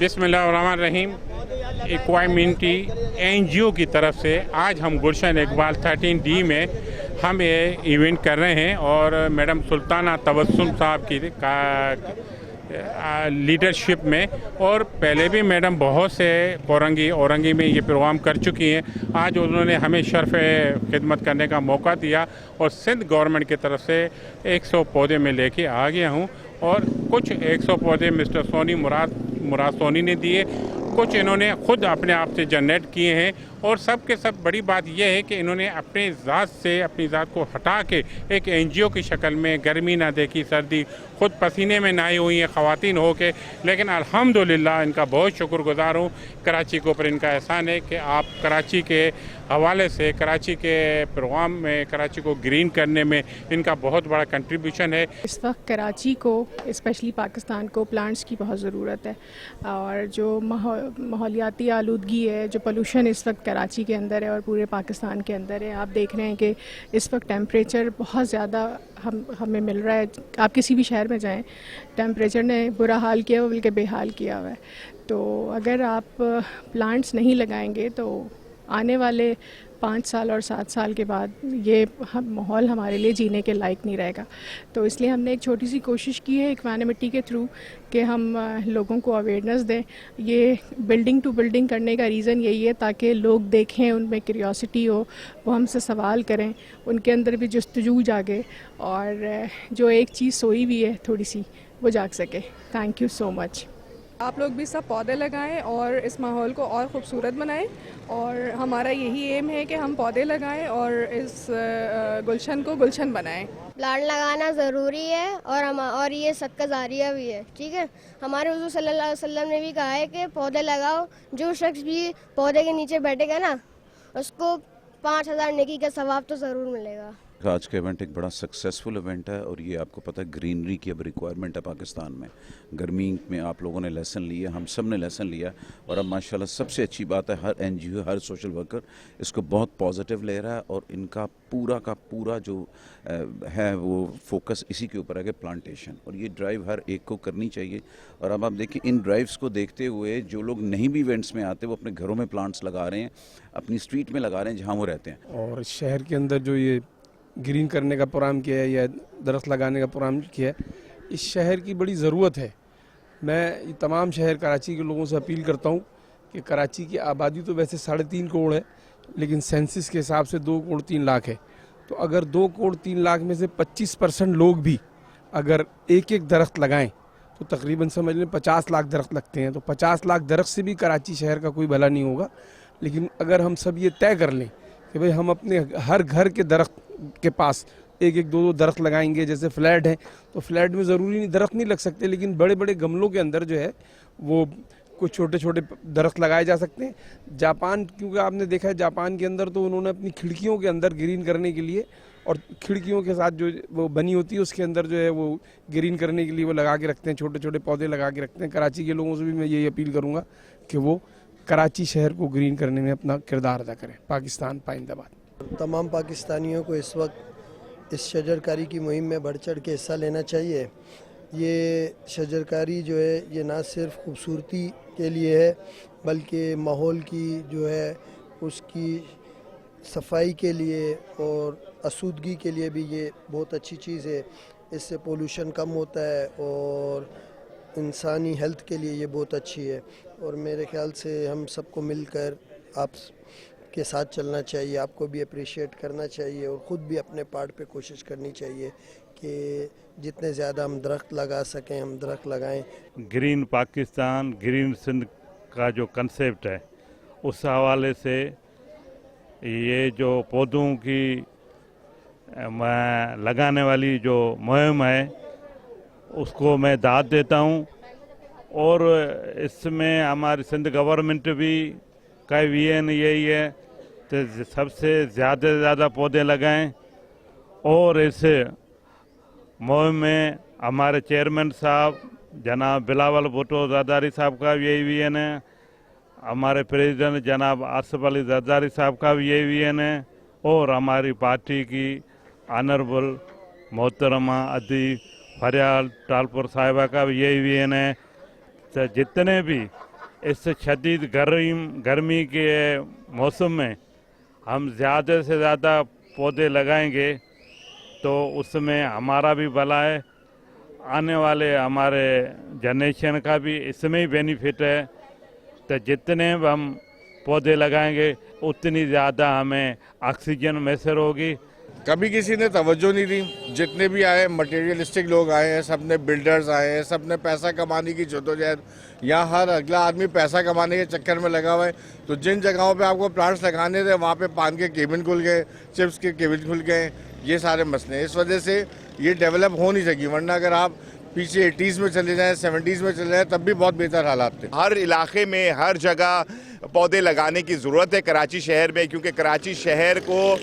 बिस्मिल्लाहिर्रहमानिर्रहीम। इक्वामिनिटी एनजीओ की तरफ से आज हम गुलशन इकबाल 13D में हम ये इवेंट कर रहे हैं और मैडम सुल्ताना तबस्सुम साहब की लीडरशिप में, और पहले भी मैडम बहुत से औरंगी में ये प्रोग्राम कर चुकी हैं। आज उन्होंने हमें शर्फ खिदमत करने का मौका दिया और सिंध गवर्नमेंट की तरफ से 100 पौधे में लेके आ गया हूँ और कुछ 100 पौधे मिस्टर सोनी मुराद सोनी ने दिए, कुछ इन्होंने खुद अपने आप से जनरेट किए हैं। और सब के सब बड़ी बात यह है कि इन्होंने अपनी ज़ात को हटा के एक एनजीओ की शक्ल में, गर्मी ना देखी सर्दी, खुद पसीने में नहाई हुई हैं ख़वातीन हो के, लेकिन अल्हम्दुलिल्लाह इनका बहुत शुक्रगुज़ार हूँ। कराची के ऊपर इनका एहसान है कि आप कराची के हवाले से, कराची के प्रोग्राम में, कराची को ग्रीन करने में इनका बहुत बड़ा कंट्रीब्यूशन है। इस वक्त कराची को, स्पेशली पाकिस्तान को प्लांट्स की बहुत ज़रूरत है और जो माहौलियाती आलूदगी है, जो पोल्यूशन इस वक्त कराची के अंदर है और पूरे पाकिस्तान के अंदर है। आप देख रहे हैं कि इस वक्त टेम्परेचर बहुत ज़्यादा हमें मिल रहा है। आप किसी भी शहर में जाएं, टेम्परेचर ने बुरा हाल किया हुआ, बल्कि बेहाल किया हुआ है। तो अगर आप प्लांट्स नहीं लगाएंगे तो आने वाले 5 साल और 7 साल के बाद ये माहौल हमारे लिए जीने के लायक नहीं रहेगा। तो इसलिए हमने एक छोटी सी कोशिश की है इक्वानिमिटी के थ्रू कि हम लोगों को अवेयरनेस दें। ये बिल्डिंग टू बिल्डिंग करने का रीज़न यही है ताकि लोग देखें, उनमें क्यूरियोसिटी हो, वो हमसे सवाल करें, उनके अंदर भी जस्तजू जागे और जो एक चीज़ सोई हुई है थोड़ी सी, वो जाग सके। Thank you so much. आप लोग भी सब पौधे लगाएं और इस माहौल को और ख़ूबसूरत बनाएं, और हमारा यही एम है कि हम पौधे लगाएं और इस गुलशन को गुलशन बनाएं। प्लांट लगाना ज़रूरी है और ये सदका जारिया भी है। ठीक है, हमारे हुज़ूर सल्लल्लाहु अलैहि वसल्लम ने भी कहा है कि पौधे लगाओ। जो शख्स भी पौधे के नीचे बैठेगा ना, उसको 5000 नेकी का सवाब तो ज़रूर मिलेगा। आज का इवेंट एक बड़ा सक्सेसफुल इवेंट है और ये आपको पता है ग्रीनरी की अब रिक्वायरमेंट है पाकिस्तान में। गर्मी में आप लोगों ने लेसन लिया, हम सब ने लेसन लिया, और अब माशाल्लाह सबसे अच्छी बात है हर एनजीओ, हर सोशल वर्कर इसको बहुत पॉजिटिव ले रहा है और इनका पूरा का पूरा जो है वो फोकस इसी के ऊपर है कि प्लांटेशन, और ये ड्राइव हर एक को करनी चाहिए। और अब आप देखिए इन ड्राइव्स को देखते हुए जो लोग नहीं भी इवेंट्स में आते वो अपने घरों में प्लांट्स लगा रहे हैं, अपनी स्ट्रीट में लगा रहे हैं जहाँ वो रहते हैं। और शहर के अंदर जो ये ग्रीन करने का प्रोग्राम किया है या दरख्त लगाने का प्रोग्राम किया है, इस शहर की बड़ी ज़रूरत है। मैं तमाम शहर कराची के लोगों से अपील करता हूँ कि कराची की आबादी तो वैसे 3.5 करोड़ है, लेकिन सेंसस के हिसाब से 2 करोड़ 3 लाख है। तो अगर 2 करोड़ 3 लाख में से 25% लोग भी अगर एक दरख्त लगाएं तो तकरीबन समझ लें 50 लाख दरख्त लगते हैं। तो 50 लाख दरख्त से भी कराची शहर का कोई भला नहीं होगा। लेकिन अगर हम सब ये तय कर लें कि भाई हम अपने हर घर के दरख्त के पास 1-2 दरख्त लगाएंगे, जैसे फ्लैट है तो फ्लैट में ज़रूरी नहीं दरख्त नहीं लग सकते, लेकिन बड़े बड़े गमलों के अंदर जो है वो कुछ छोटे छोटे दरख्त लगाए जा सकते हैं। जापान, क्योंकि आपने देखा है जापान के अंदर तो उन्होंने अपनी खिड़कियों के अंदर ग्रीन करने के लिए, और खिड़कियों के साथ जो वो बनी होती है उसके अंदर जो है वो ग्रीन करने के लिए वो लगा के रखते हैं, छोटे छोटे पौधे लगा के रखते हैं। कराची के लोगों से भी मैं यही अपील करूँगा कि वो कराची शहर को ग्रीन करने में अपना किरदार अदा करें। पाकिस्तान पाइंदाबाद। तमाम पाकिस्तानियों को इस वक्त इस शजरकारी की मुहिम में बढ़ चढ़ के हिस्सा लेना चाहिए। ये शजरकारी जो है ये ना सिर्फ खूबसूरती के लिए है, बल्कि माहौल की जो है उसकी सफाई के लिए और आसूदगी के लिए भी ये बहुत अच्छी चीज़ है। इससे पोल्यूशन कम होता है और इंसानी हेल्थ के लिए ये बहुत अच्छी है। और मेरे ख्याल से हम सबको मिलकर आप के साथ चलना चाहिए, आपको भी अप्रिशिएट करना चाहिए और ख़ुद भी अपने पार्ट पे कोशिश करनी चाहिए कि जितने ज़्यादा हम दरख्त लगा सकें हम दरख्त लगाएं। ग्रीन पाकिस्तान, ग्रीन सिंध का जो कंसेप्ट है उस हवाले से ये जो पौधों की लगाने वाली जो मुहिम है उसको मैं दाद देता हूँ, और इसमें हमारी सिंध गवर्नमेंट भी का विजन यही है तो सबसे ज़्यादा से ज़्यादा पौधे लगाएं। और इस मुहिम में हमारे चेयरमैन साहब जनाब बिलावल भुट्टो जरदारी साहब का भी यही विजन है, हमारे प्रेसिडेंट जनाब आसिफ अली जरदारी साहब का भी यही विजन है, और हमारी पार्टी की ऑनरेबल मोहतरमा अदी फरियाल टालपुर साहिबा का भी यही विजन है। तो जितने भी इस शदीद गर्मी के मौसम में हम ज़्यादा से ज़्यादा पौधे लगाएंगे तो उसमें हमारा भी भला है, आने वाले हमारे जनरेशन का भी इसमें ही बेनिफिट है। तो जितने हम पौधे लगाएंगे उतनी ज़्यादा हमें ऑक्सीजन मैसर होगी। कभी किसी ने तवज्जो नहीं दी। जितने भी आए मटेरियलिस्टिक लोग आए हैं, सब ने बिल्डर्स आए हैं, सब ने पैसा कमाने की जद्दोजहद, यहाँ हर अगला आदमी पैसा कमाने के चक्कर में लगा हुआ है। तो जिन जगहों पे आपको प्लांट्स लगाने थे वहाँ पे पान के केबिन खुल गए, चिप्स के केबिन खुल गए, ये सारे मसले। इस वजह से ये डेवलप हो नहीं सकी, वरना अगर आप पीछे 80s में चले जाएं, 70s में चले जाएं, तब भी बहुत बेहतर हालात थे। हर इलाके में हर जगह पौधे लगाने की ज़रूरत है कराची शहर में, क्योंकि कराची शहर को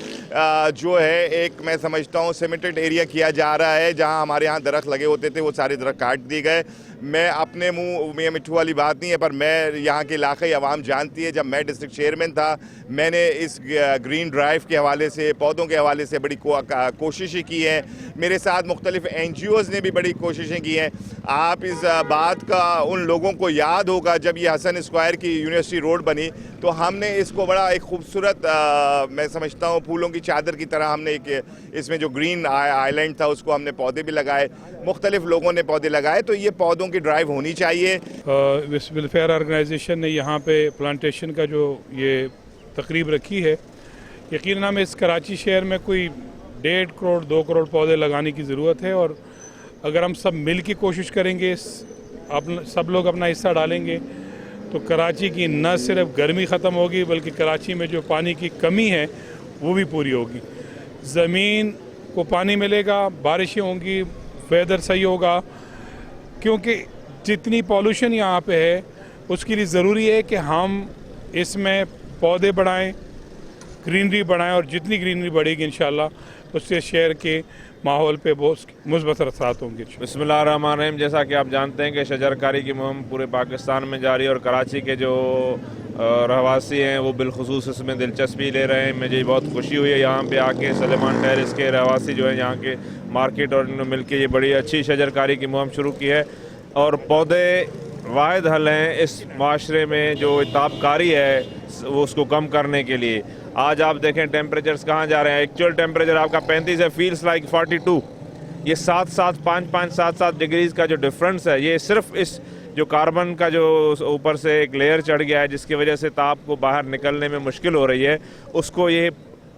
जो है एक मैं समझता हूँ सीमेंटेड एरिया किया जा रहा है। जहाँ हमारे यहाँ दरख्त लगे होते थे वो सारे दरख्त काट दिए गए। मैं अपने मुंह में मिट्ठू वाली बात नहीं है, पर मैं यहाँ के इलाके आवाम जानती है, जब मैं डिस्ट्रिक्ट चेयरमैन था मैंने इस ग्रीन ड्राइव के हवाले से, पौधों के हवाले से बड़ी कोशिशें की हैं। मेरे साथ मुख्तलिफ NGOs ने भी बड़ी कोशिशें की हैं। आप इस बात का उन लोगों को याद होगा जब ये हसन स्क्वायर की यूनिवर्सिटी रोड बनी तो हमने इसको बड़ा एक खूबसूरत मैं समझता हूँ फूलों की चादर की तरह हमने एक इसमें जो ग्रीन आइलैंड था उसको हमने पौधे भी लगाए, मुख्तलिफ लोगों ने पौधे लगाए। तो ये पौधों की ड्राइव होनी चाहिए। विश्व वेलफेयर ऑर्गेनाइजेशन ने यहाँ पे प्लांटेशन का जो ये तकरीब रखी है, यकीनन हमें इस कराची शहर में कोई 1.5 करोड़ 2 करोड़ पौधे लगाने की ज़रूरत है। और अगर हम सब मिल की कोशिश करेंगे, सब लोग अपना हिस्सा डालेंगे तो कराची की न सिर्फ गर्मी ख़त्म होगी बल्कि कराची में जो पानी की कमी है वो भी पूरी होगी। ज़मीन को पानी मिलेगा, बारिशें होंगी, वेदर सही होगा। क्योंकि जितनी पॉल्यूशन यहाँ पे है उसके लिए ज़रूरी है कि हम इसमें पौधे बढ़ाएं, ग्रीनरी बढ़ाएं, और जितनी ग्रीनरी बढ़ेगी इंशाल्लाह उससे शहर के माहौल पे बहुत मुस्बत असरात होंगे। बिस्मिल्लाहिर्रहमानिर्रहीम। जैसा कि आप जानते हैं कि शजरकारी की मुहिम पूरे पाकिस्तान में जारी है और कराची के जो रहवासी हैं वो बिलखुसूस इसमें दिलचस्पी ले रहे हैं। मुझे बहुत खुशी हुई है यहाँ पे आके। सलेमान टेरेस के रहवासी जो है यहाँ के मार्केट और इन्होंने मिल के ये बड़ी अच्छी शजरकारी की मुहिम शुरू की है। और पौधे वाहिद हल हैं इस माशरे में जो तापकारी है वो उसको कम करने के लिए। आज आप देखें टेम्परेचर्स कहाँ जा रहे हैं। एक्चुअल टेम्परेचर आपका 35 है, फील्स लाइक 42। ये 7-7 5-5 7-7 डिग्रीज़ का जो डिफरेंस है, ये सिर्फ इस जो कार्बन का जो ऊपर से एक लेयर चढ़ गया है जिसकी वजह से ताप को बाहर निकलने में मुश्किल हो रही है, उसको ये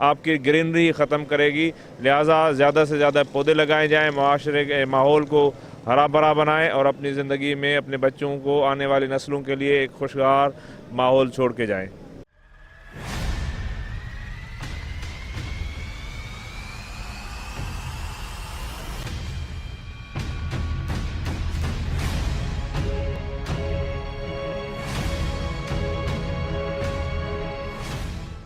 आपकी ग्रीनरी ख़त्म करेगी। लिहाजा ज़्यादा से ज़्यादा पौधे लगाए जाएँ, माशरे के माहौल को हरा भरा बनाएं और अपनी ज़िंदगी में अपने बच्चों को, आने वाली नस्लों के लिए एक खुशहाल माहौल छोड़ के जाएं।